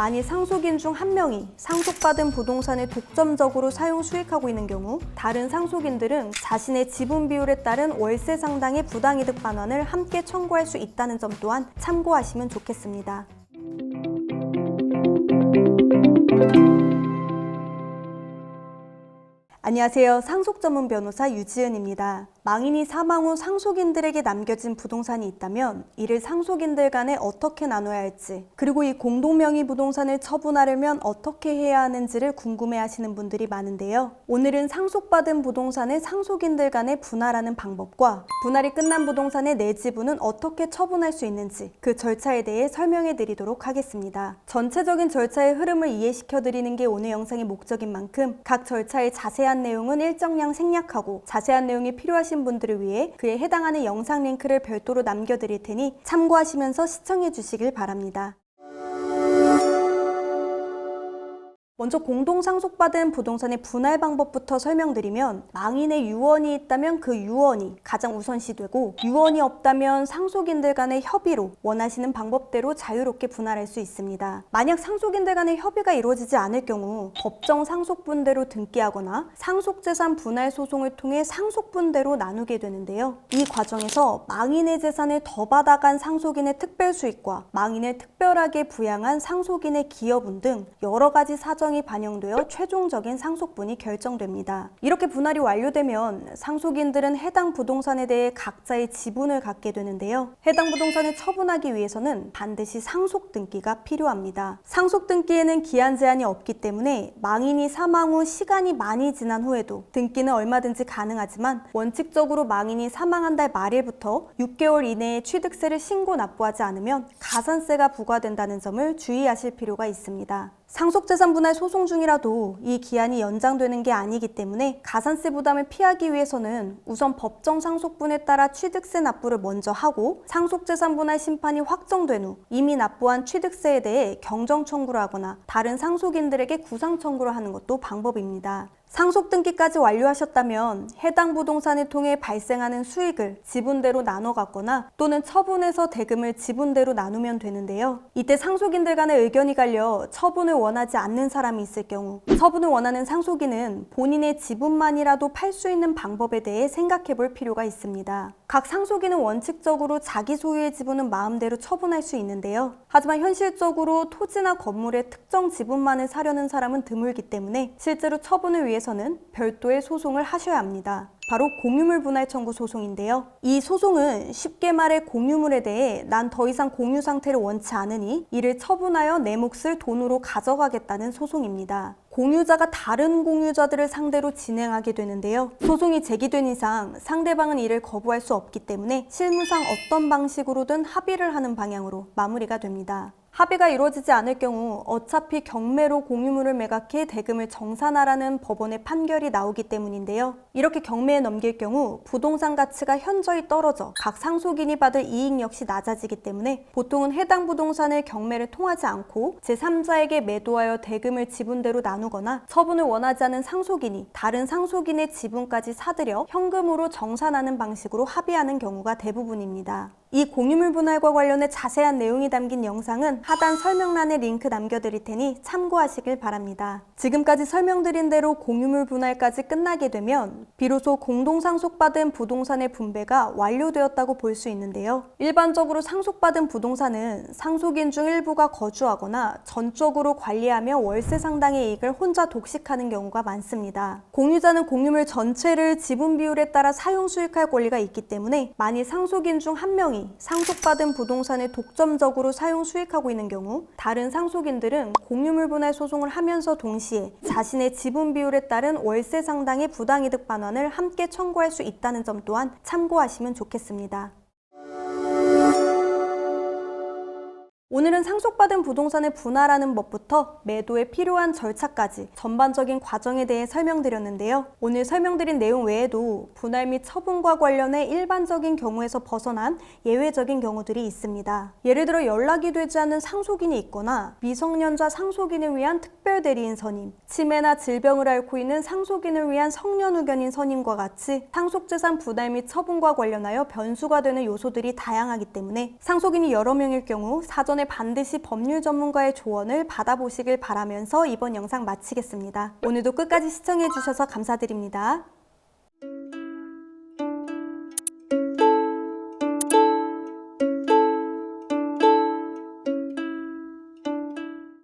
만일 상속인 중 한 명이 상속받은 부동산을 독점적으로 사용 수익하고 있는 경우 다른 상속인들은 자신의 지분 비율에 따른 월세 상당의 부당이득 반환을 함께 청구할 수 있다는 점 또한 참고하시면 좋겠습니다. 안녕하세요. 상속 전문 변호사 유지은입니다. 망인이 사망 후 상속인들에게 남겨진 부동산이 있다면 이를 상속인들 간에 어떻게 나눠야 할지, 그리고 이 공동명의 부동산을 처분하려면 어떻게 해야 하는지를 궁금해하시는 분들이 많은데요. 오늘은 상속받은 부동산을 상속인들 간에 분할하는 방법과 분할이 끝난 부동산의 내 지분은 어떻게 처분할 수 있는지 그 절차에 대해 설명해 드리도록 하겠습니다. 전체적인 절차의 흐름을 이해시켜 드리는 게 오늘 영상의 목적인 만큼 각 절차의 자세한 내용은 일정량 생략하고 자세한 내용이 필요하신 분들을 위해 그에 해당하는 영상 링크를 별도로 남겨드릴 테니 참고하시면서 시청해 주시길 바랍니다. 먼저 공동상속받은 부동산의 분할 방법부터 설명드리면 망인의 유언이 있다면 그 유언이 가장 우선시되고 유언이 없다면 상속인들 간의 협의로 원하시는 방법대로 자유롭게 분할할 수 있습니다. 만약 상속인들 간의 협의가 이루어지지 않을 경우 법정 상속분대로 등기하거나 상속재산 분할 소송을 통해 상속분대로 나누게 되는데요. 이 과정에서 망인의 재산을 더 받아간 상속인의 특별수익과 망인을 특별하게 부양한 상속인의 기여분 등 여러 가지 사정이 반영되어 최종적인 상속분이 결정됩니다. 이렇게 분할이 완료되면 상속인들은 해당 부동산에 대해 각자의 지분을 갖게 되는데요. 해당 부동산을 처분하기 위해서는 반드시 상속등기가 필요합니다. 상속등기에는 기한 제한이 없기 때문에 망인이 사망 후 시간이 많이 지난 후에도 등기는 얼마든지 가능하지만 원칙적으로 망인이 사망한 달 말일부터 6개월 이내에 취득세를 신고 납부하지 않으면 가산세가 부과된다는 점을 주의하실 필요가 있습니다. 상속재산 분할 소송 중이라도 이 기한이 연장되는 게 아니기 때문에 가산세 부담을 피하기 위해서는 우선 법정 상속분에 따라 취득세 납부를 먼저 하고 상속재산 분할 심판이 확정된 후 이미 납부한 취득세에 대해 경정 청구를 하거나 다른 상속인들에게 구상 청구를 하는 것도 방법입니다. 상속 등기까지 완료하셨다면 해당 부동산을 통해 발생하는 수익을 지분대로 나눠 갖거나 또는 처분해서 대금을 지분대로 나누면 되는데요. 이때 상속인들 간의 의견이 갈려 처분을 원하지 않는 사람이 있을 경우 처분을 원하는 상속인은 본인의 지분만이라도 팔 수 있는 방법에 대해 생각해 볼 필요가 있습니다. 각 상속인은 원칙적으로 자기 소유의 지분은 마음대로 처분할 수 있는데요. 하지만 현실적으로 토지나 건물의 특정 지분만을 사려는 사람은 드물기 때문에 실제로 처분을 위해서는 별도의 소송을 하셔야 합니다. 바로 공유물 분할 청구 소송인데요. 이 소송은 쉽게 말해 공유물에 대해 난 더 이상 공유 상태를 원치 않으니 이를 처분하여 내 몫을 돈으로 가져가겠다는 소송입니다. 공유자가 다른 공유자들을 상대로 진행하게 되는데요. 소송이 제기된 이상 상대방은 이를 거부할 수 없기 때문에 실무상 어떤 방식으로든 합의를 하는 방향으로 마무리가 됩니다. 합의가 이루어지지 않을 경우 어차피 경매로 공유물을 매각해 대금을 정산하라는 법원의 판결이 나오기 때문인데요. 이렇게 경매에 넘길 경우 부동산 가치가 현저히 떨어져 각 상속인이 받을 이익 역시 낮아지기 때문에 보통은 해당 부동산을 경매를 통하지 않고 제3자에게 매도하여 대금을 지분대로 나누거나 처분을 원하지 않은 상속인이 다른 상속인의 지분까지 사들여 현금으로 정산하는 방식으로 합의하는 경우가 대부분입니다. 이 공유물 분할과 관련해 자세한 내용이 담긴 영상은 하단 설명란에 링크 남겨드릴 테니 참고하시길 바랍니다. 지금까지 설명드린 대로 공유물 분할까지 끝나게 되면 비로소 공동상속받은 부동산의 분배가 완료되었다고 볼 수 있는데요. 일반적으로 상속받은 부동산은 상속인 중 일부가 거주하거나 전적으로 관리하며 월세 상당의 이익을 혼자 독식하는 경우가 많습니다. 공유자는 공유물 전체를 지분 비율에 따라 사용 수익할 권리가 있기 때문에 만일 상속인 중 한 명이 상속받은 부동산을 독점적으로 사용 수익하고 있는 경우 다른 상속인들은 공유물 분할 소송을 하면서 동시에 자신의 지분 비율에 따른 월세 상당의 부당이득 반환을 함께 청구할 수 있다는 점 또한 참고하시면 좋겠습니다. 오늘은 상속받은 부동산을 분할하는 법부터 매도에 필요한 절차까지 전반적인 과정에 대해 설명드렸는데요. 오늘 설명드린 내용 외에도 분할 및 처분과 관련해 일반적인 경우에서 벗어난 예외적인 경우들이 있습니다. 예를 들어 연락이 되지 않는 상속인이 있거나 미성년자 상속인을 위한 특별대리인 선임, 치매나 질병을 앓고 있는 상속인을 위한 성년후견인 선임과 같이 상속재산 분할 및 처분과 관련하여 변수가 되는 요소들이 다양하기 때문에 상속인이 여러 명일 경우 사전에 때문에 반드시 법률 전문가의 조언을 받아보시길 바라면서 이번 영상 마치겠습니다. 오늘도 끝까지 시청해주셔서 감사드립니다.